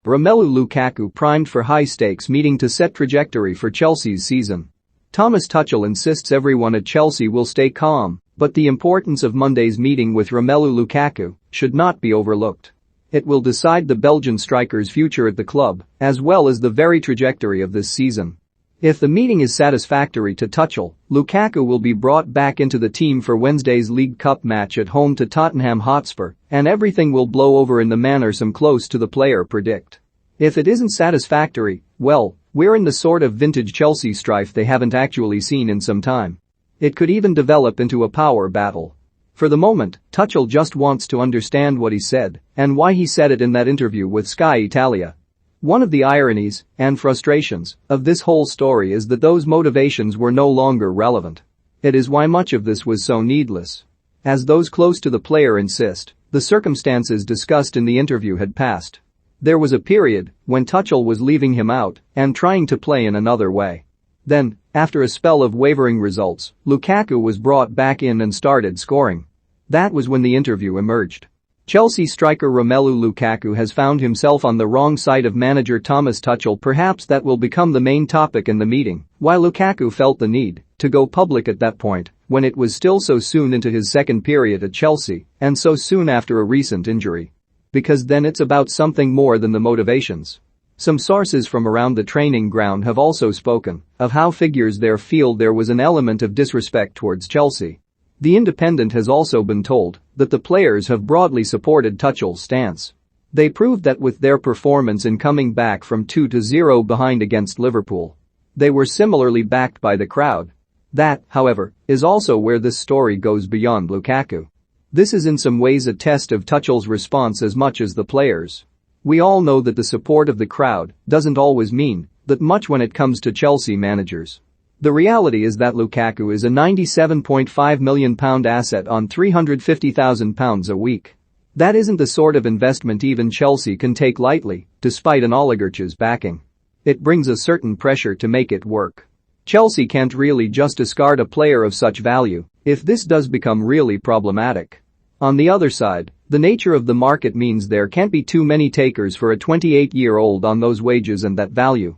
Romelu Lukaku primed for high-stakes meeting to set trajectory for Chelsea's season. Thomas Tuchel insists everyone at Chelsea will stay calm, but the importance of Monday's meeting with Romelu Lukaku should not be overlooked. It will decide the Belgian striker's future at the club, as well as the very trajectory of this season. If the meeting is satisfactory to Tuchel, Lukaku will be brought back into the team for Wednesday's League Cup match at home to Tottenham Hotspur, and everything will blow over in the manner some close to the player predict. If it isn't satisfactory, well, we're in the sort of vintage Chelsea strife they haven't actually seen in some time. It could even develop into a power battle. For the moment, Tuchel just wants to understand what he said and why he said it in that interview with Sky Italia. One of the ironies and frustrations of this whole story is that those motivations were no longer relevant. It is why much of this was so needless. As those close to the player insist, the circumstances discussed in the interview had passed. There was a period when Tuchel was leaving him out and trying to play in another way. Then, after a spell of wavering results, Lukaku was brought back in and started scoring. That was when the interview emerged. Chelsea striker Romelu Lukaku has found himself on the wrong side of manager Thomas Tuchel. Perhaps that will become the main topic in the meeting, while Lukaku felt the need to go public at that point when it was still so soon into his second period at Chelsea and so soon after a recent injury. Because then it's about something more than the motivations. Some sources from around the training ground have also spoken of how figures there feel there was an element of disrespect towards Chelsea. The Independent has also been told that the players have broadly supported Tuchel's stance. They proved that with their performance in coming back from 2-0 behind against Liverpool. They were similarly backed by the crowd. That, however, is also where this story goes beyond Lukaku. This is in some ways a test of Tuchel's response as much as the players. We all know that the support of the crowd doesn't always mean that much when it comes to Chelsea managers. The reality is that Lukaku is a £97.5 million asset on £350,000 a week. That isn't the sort of investment even Chelsea can take lightly, despite an oligarch's backing. It brings a certain pressure to make it work. Chelsea can't really just discard a player of such value if this does become really problematic. On the other side, the nature of the market means there can't be too many takers for a 28-year-old on those wages and that value.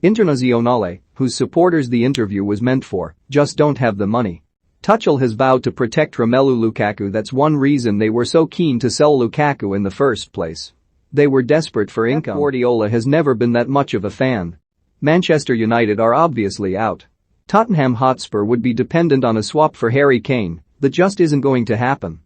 Internazionale, whose supporters the interview was meant for, just don't have the money. Tuchel has vowed to protect Romelu Lukaku. That's one reason they were so keen to sell Lukaku in the first place. They were desperate for income. Guardiola has never been that much of a fan. Manchester United are obviously out. Tottenham Hotspur would be dependent on a swap for Harry Kane. That just isn't going to happen.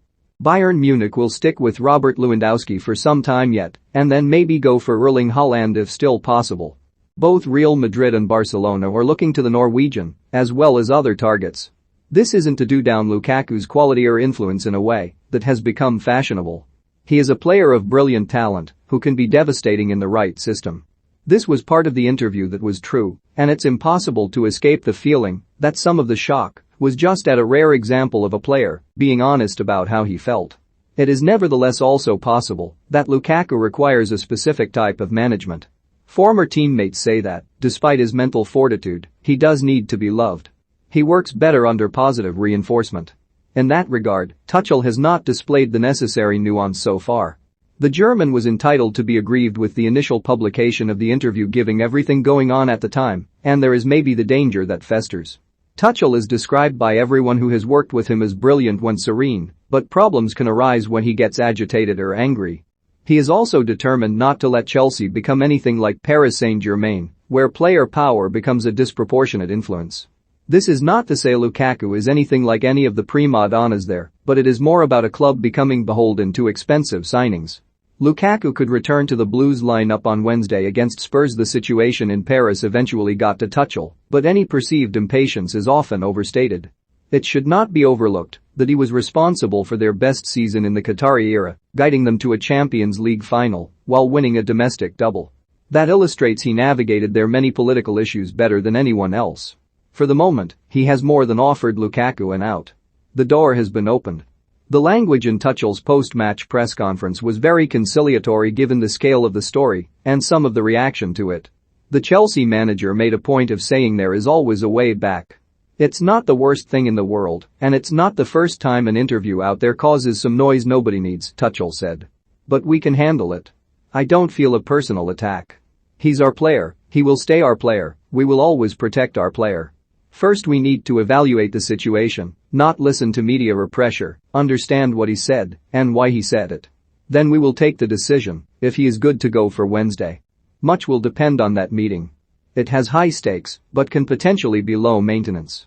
Bayern Munich will stick with Robert Lewandowski for some time yet, and then maybe go for Erling Haaland if still possible. Both Real Madrid and Barcelona are looking to the Norwegian, as well as other targets. This isn't to do down Lukaku's quality or influence in a way that has become fashionable. He is a player of brilliant talent who can be devastating in the right system. This was part of the interview that was true, and it's impossible to escape the feeling that some of the shock was just at a rare example of a player being honest about how he felt. It is nevertheless also possible that Lukaku requires a specific type of management. Former teammates say that, despite his mental fortitude, he does need to be loved. He works better under positive reinforcement. In that regard, Tuchel has not displayed the necessary nuance so far. The German was entitled to be aggrieved with the initial publication of the interview giving everything going on at the time, and there is maybe the danger that festers. Tuchel is described by everyone who has worked with him as brilliant when serene, but problems can arise when he gets agitated or angry. He is also determined not to let Chelsea become anything like Paris Saint-Germain, where player power becomes a disproportionate influence. This is not to say Lukaku is anything like any of the prima donnas there, but it is more about a club becoming beholden to expensive signings. Lukaku could return to the Blues lineup on Wednesday against Spurs. The situation in Paris eventually got to Tuchel, but any perceived impatience is often overstated. It should not be overlooked that he was responsible for their best season in the Qatari era, guiding them to a Champions League final while winning a domestic double. That illustrates he navigated their many political issues better than anyone else. For the moment, he has more than offered Lukaku an out. The door has been opened. The language in Tuchel's post-match press conference was very conciliatory given the scale of the story and some of the reaction to it. The Chelsea manager made a point of saying there is always a way back. It's not the worst thing in the world, and it's not the first time an interview out there causes some noise nobody needs, Tuchel said. But we can handle it. I don't feel a personal attack. He's our player, he will stay our player, we will always protect our player. First we need to evaluate the situation, not listen to media or pressure, understand what he said and why he said it. Then we will take the decision if he is good to go for Wednesday. Much will depend on that meeting. It has high stakes but can potentially be low maintenance.